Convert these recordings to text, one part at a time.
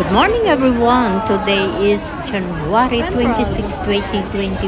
Good morning everyone. Today is January 26, 2025.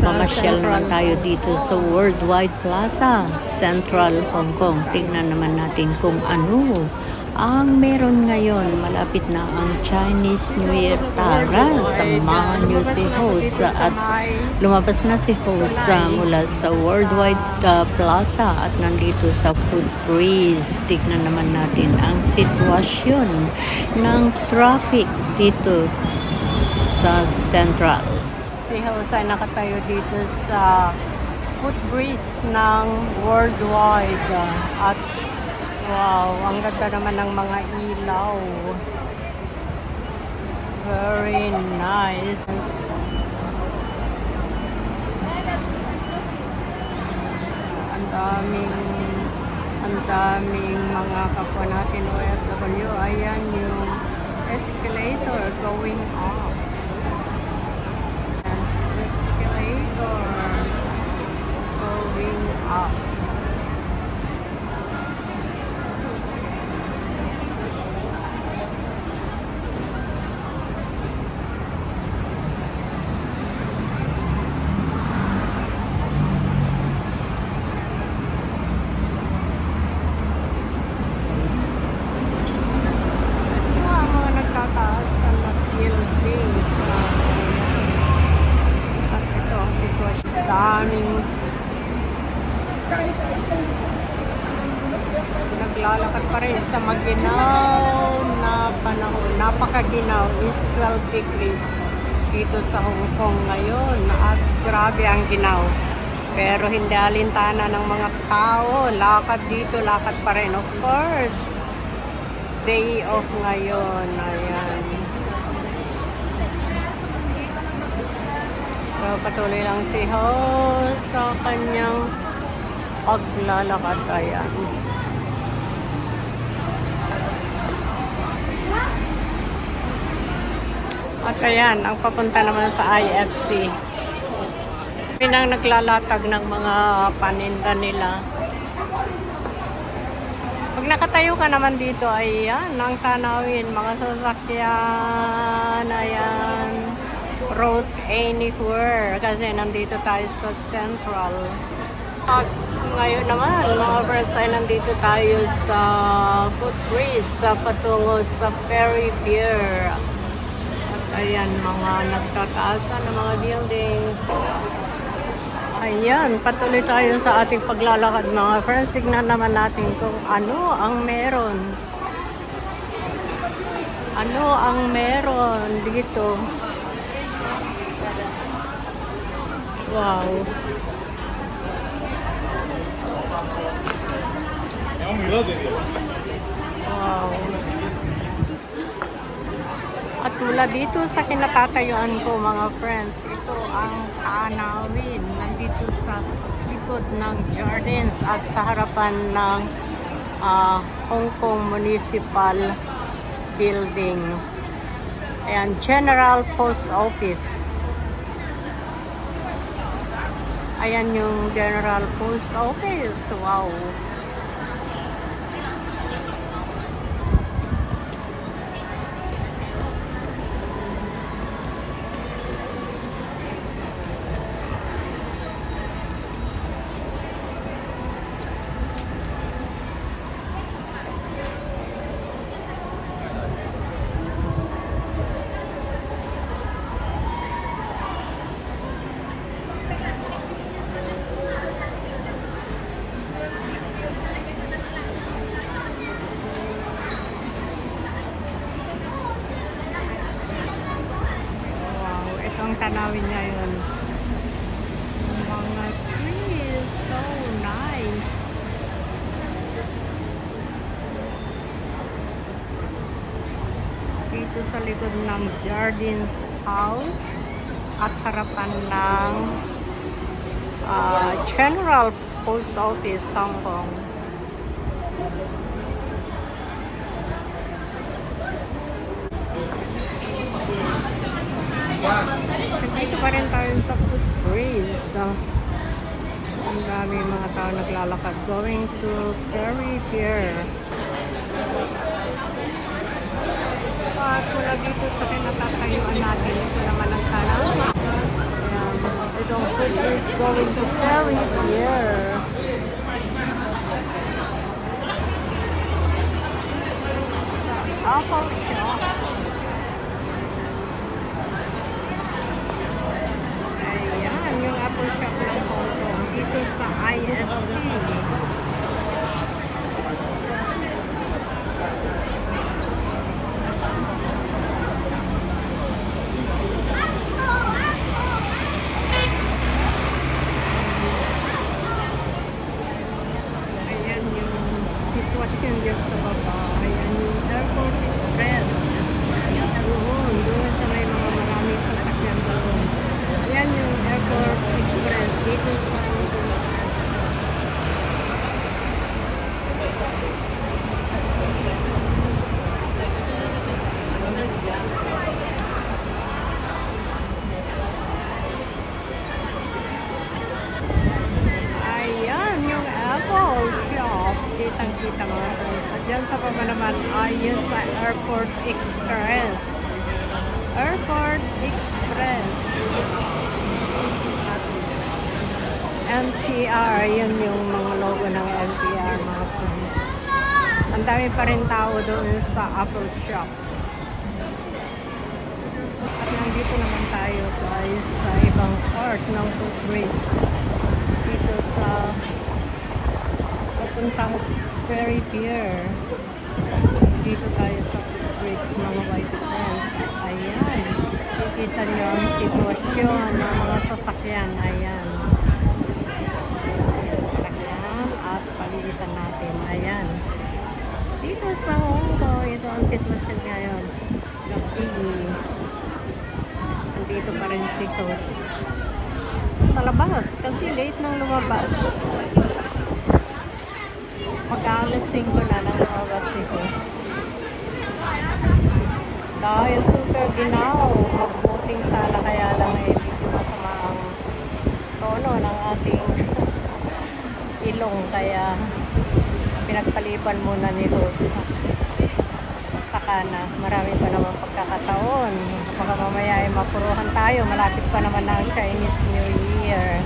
Mamasyal naman tayo dito sa Worldwide Plaza, Central Hong Kong. Tingnan naman natin kung ano ang meron ngayon. Malapit na ang Chinese New Year. Tara, samahan niyo si host at lumabas na si host mula sa Worldwide Plaza at nandito sa Food Breeze. Tignan naman natin ang sitwasyon ng traffic dito sa Central. Si host ay nakatayo dito sa Food Breeze ng Worldwide at wow, ang ganda naman ng mga ilaw. Very nice. Ang daming mga kapwa natin OFW. Ayan yung escalator going up. Escalator going up. Naglalakad pa rin sa maginaw na panahon. Napakaginaw is 12 degrees dito sa Hong Kong ngayon at grabe ang ginaw. Pero hindi alintana ng mga tao. Lakad dito, lakad pa rin. Of course, day off ngayon. Ayan. So, patuloy lang si host sa kanyang paglalakad. Ayan. At ayan, ang papunta naman sa IFC. Pinang naglalatag ng mga paninda nila. Pag nakatayo ka naman dito, ayan, ang tanawin, mga sasakyan, ayan, road anywhere. Kasi nandito tayo sa Central. At ngayon naman, mga friends, ay nandito tayo sa Footbridge, sa patungo sa Ferry Pier. Ayan, mga nagtataasan ng mga buildings. Ayan, patuloy tayo sa ating paglalakad mga friends. Tignan naman natin kung ano ang meron. Ano ang meron dito. Wow. Wow. At mula dito sa kinatatayuan ko mga friends, ito ang tanawin. Nandito sa likod ng Jardins at sa harapan ng Hong Kong Municipal Building. Ayan, General Post Office. Ayan yung General Post Office. Wow. Ang tanawin ngayon, mga trees, so nice. Dito sa likod ng Jardins House at harapan ng General Post Office, Hong Kong. Dito pa rin tayo sa Food Breeze. Ang dami mga tao naglalakad going to Ferry Pier. dito sa kinatatayuan natin. Ito naman ang kanan. Ayan. Itong food is going to ferry here. Apple shop. Ayan, yung apple shop ng Hong Kong. Dito sa ISP. Sitwasyon dyan sa baba. Ayan yung Airport Express. Doon sa may mga maraming sasakyan doon. Ayan yung Airport Express dito sa kitang-kita mga friends. At dyan sa baba naman ay yun sa Airport Express. Airport Express. MTR, yun yung mga logo ng MTR mga friends. Ang dami pa rin tao doon sa Apple Shop. At nandito naman tayo guys sa ibang part ng footbridge. Dito sa papuntang Ferry Pier. Dito tayo sa footbridge mga white friends. Ayan. Kita nyo ang sitwasyon ng mga sasakyan. Ayan. Sasakyan at paligitan natin. Ayan. Dito sa Hong Kong, ito ang sitwasyon ngayon. Gabi. Nandito pa rin si Toast. Sa labas. Kasi late nang lumabas. Mag-alasing ko na ng oras ito. Dahil super ginaw. Magbuting sana kaya lang medyo masama ang tono ng ating ilong. Kaya pinagpaliban muna nito sa kana. Marami pa naman pagkakataon. Baka mamaya ay mapuruhan tayo. Malapit pa naman na ang Chinese New Year.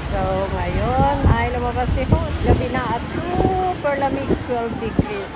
So, ngayon ay lumabas si Host. Gabi na at super lamig, 12 degrees.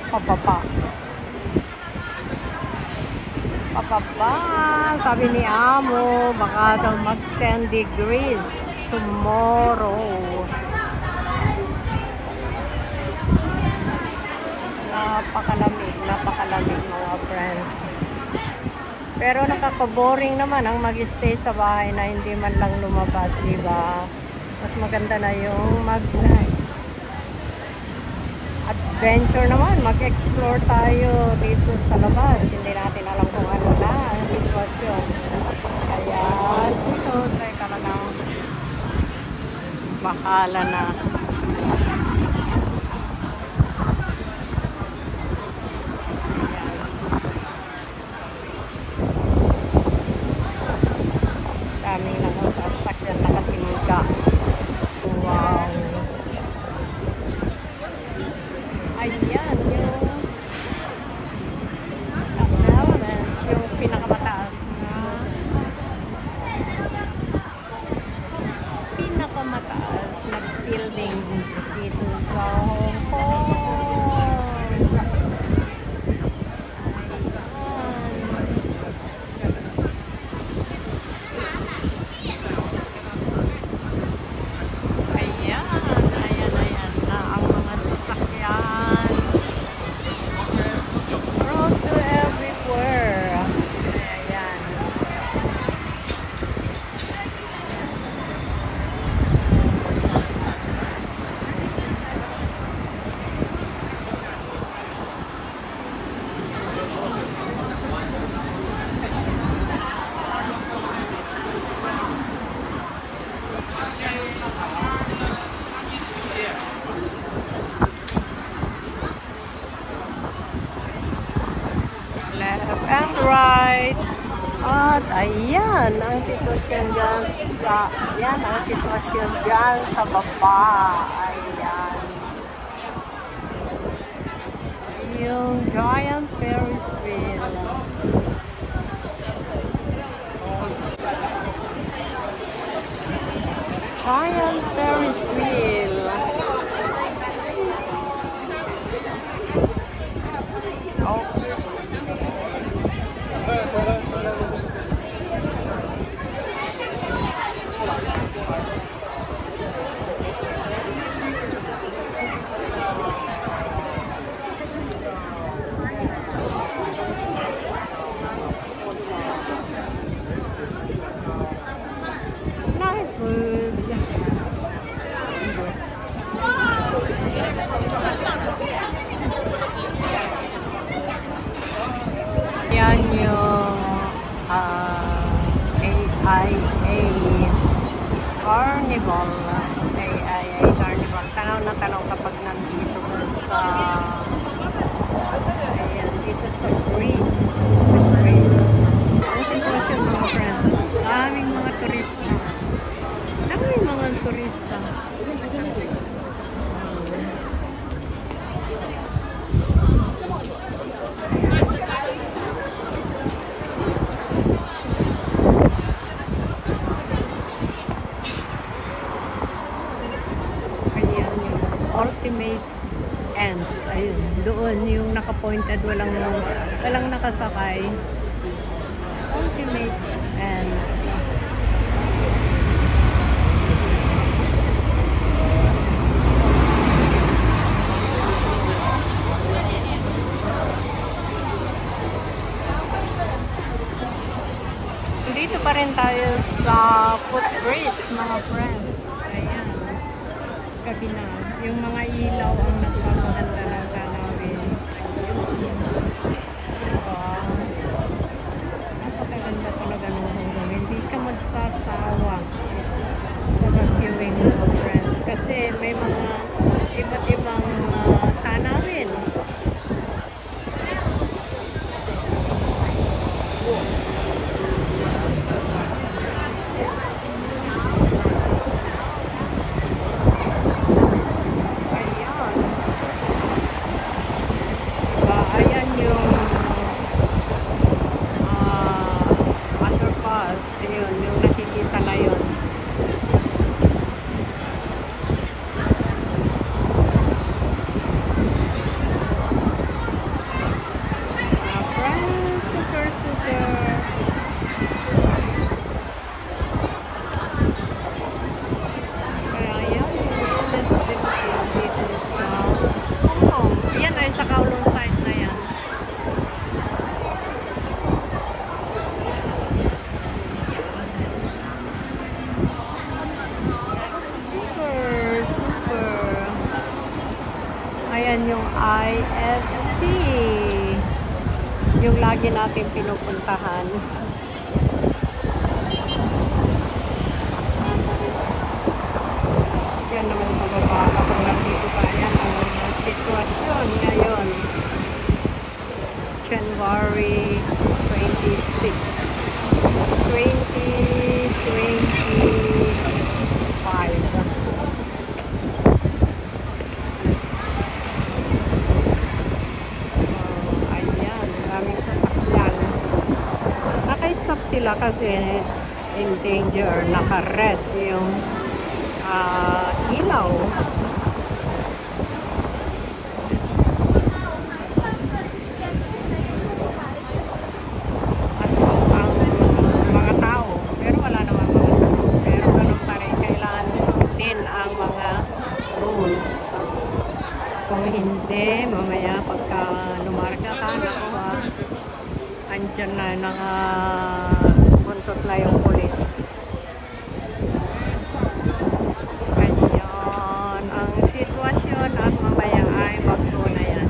Pababa. Pababa. Sabi ni Amo, baka daw mag 10 degrees tomorrow. Napakalamig mga friends. Pero nakaka-boring naman ang mag-stay sa bahay na hindi man lang lumabas, diba? Mas maganda na yung mag-night. Adventure naman, mag-explore tayo dito sa labas. Hindi natin alam kung ano na ang sitwasyon. Kaya dito, teka lang, bahala na. Daming nakasakyan nakasimika. Wow. Ayan yung elements, yung pinakamataas na building dito sa Hong Kong. And right. At ayan ang sitwasyon dyan sa baba. Ayan. Yung giant Ferris wheel. Ayan, Ferris wheel. Yan yung AIA Carnival. AIA Carnival. Tanaw na tanaw kapag nandito sa ayan, dito sa bridge. Ang sitwasyon mga friends. Daming mga turista. Daming mga turista. Ultimate ends. Ayun. Doon yung naka-pointed. Walang nakasakay. Ultimate ends. Dito pa rin tayo sa footbridge, mga friends. Ayan. Gabi na. Yung mga ilaw ang nagpapaganda ng tanawin. Diba? Napakaganda talaga ng hanggang. Hindi ka magsasawa sa pag-viewing, mga friends. Kasi may mga iba't ibang tanawin. Ayan yung IFC. Yung lagi natin pinupuntahan. Yan naman sa baba. Kapag nandito pa, yan ang sitwasyon ngayon. January 26, 2025. Sila kasi in danger, naka-red yung ilaw. At ang mga tao, pero wala naman mga tao. Pero ganun pa rin, kailangan din ang mga rules. Kung hindi, mamaya pagka lumarga ka, nakuha, andyan na buntot na yung pulis. Ganyan ang sitwasyon at mamaya ay bagto na yan.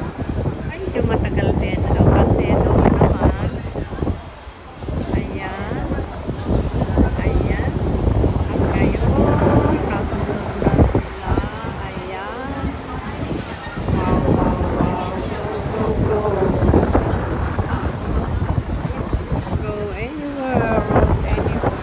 Ay, hindi matagal din. Kasi doon naman. Ayan. Ayan. At ngayon, nasunod na sila. Ayan. Wow, wow, wow. Go, go, go. Go anywhere, road anywhere.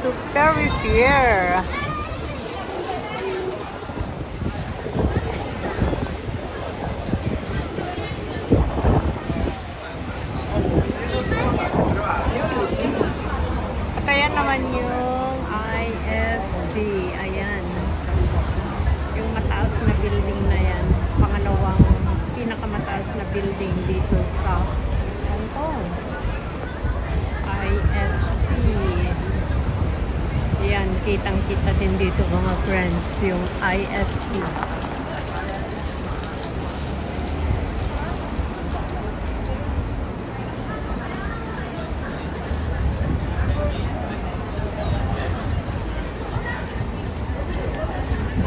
to Perry Pier. At ayan naman yung IFC. Ayan. Yung mataas na building na yan. Pangalawang pinakamataas na building dito sa Hong Kong. IFC. Yan, kitang-kita din dito mga friends, yung IFC.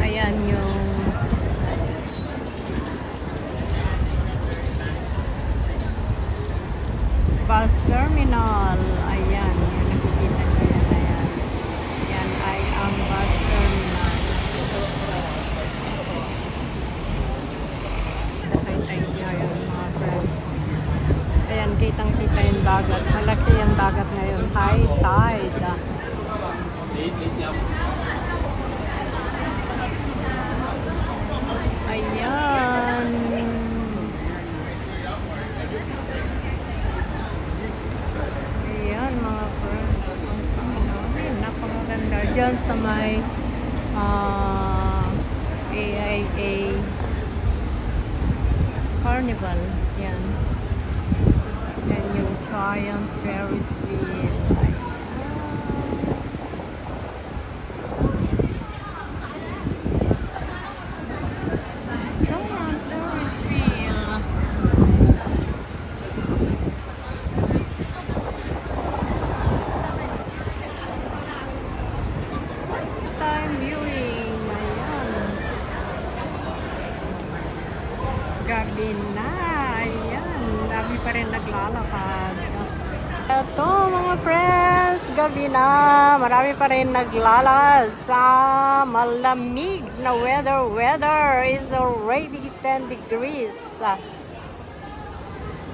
Ayan yung bus terminal. Ayan, yung nakikita nyo yan. Ayan. Yan ay ang bus terminal. Nakitay nyo yan mga friends. Ayan, kitang-kita yung dagat. Malaki yung dagat ngayon. High tide. Ayan. Ayan mga friends. Napakaganda dyan sa may AIA Carnival. Yan. Yan yung Giant Ferris wheel. Gabi na. Ayan. Dami pa rin naglalakad. Ito mga friends. Gabi na. Marami pa rin naglalakad sa malamig na weather. Weather is already 10 degrees.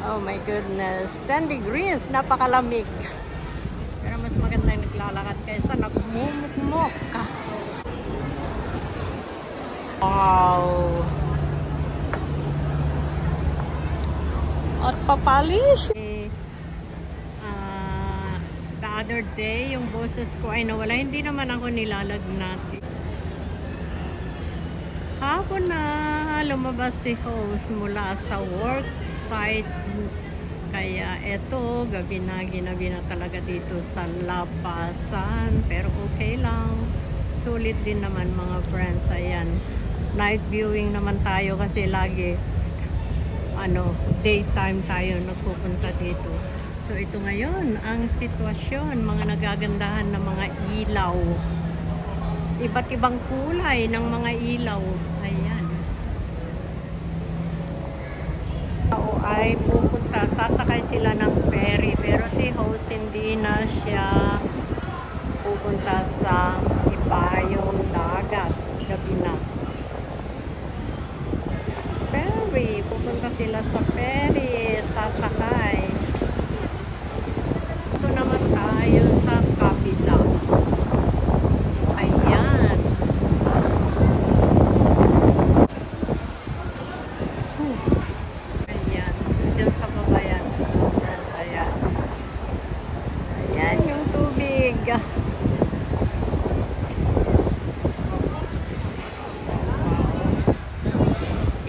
Oh my goodness. 10 degrees. Napakalamig. Pero mas maganda yung naglalakad kaysa nagmumukmok. Wow. At papalis. The other day, yung boses ko ay nawala. Hindi naman ako nilalagnat. Hapon na lumabas si host mula sa work site. Kaya eto, gabi na talaga dito sa labasan. Pero okay lang. Sulit din naman mga friends. Ayan. Night viewing naman tayo kasi lagi daytime tayo nagpupunta dito. So ito ngayon ang sitwasyon, mga nagagandahan na mga ilaw. Iba't ibang kulay ng mga ilaw. Ayan. Tao ay pupunta, sasakay sila ng ferry pero si host hindi na siya pupunta sa ibayong dagat. Gabi na. Ferry. Pupunta sila sa ferry. Sasakay. Ito naman tayo sa kabila. Ayan. Ayan. Diyan sa baba yan. Ayan. Ayan yung tubig.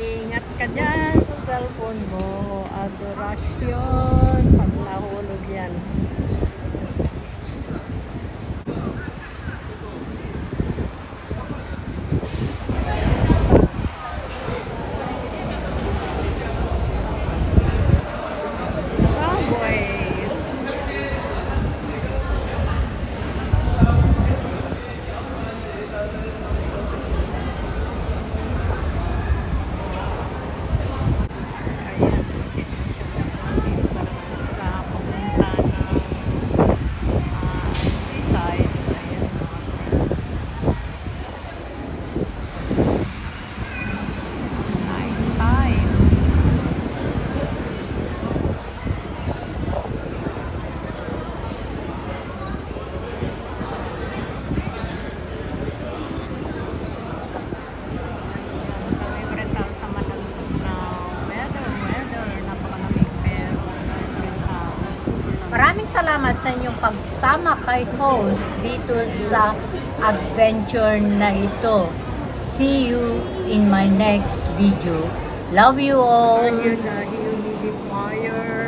Ingat ka dyan sa cellphone mo. Adorasyon. Pag nahulog yan. Maraming salamat sa inyong pagsama kay host dito sa adventure na ito. See you in my next video. Love you all. Ayun na, humidifier.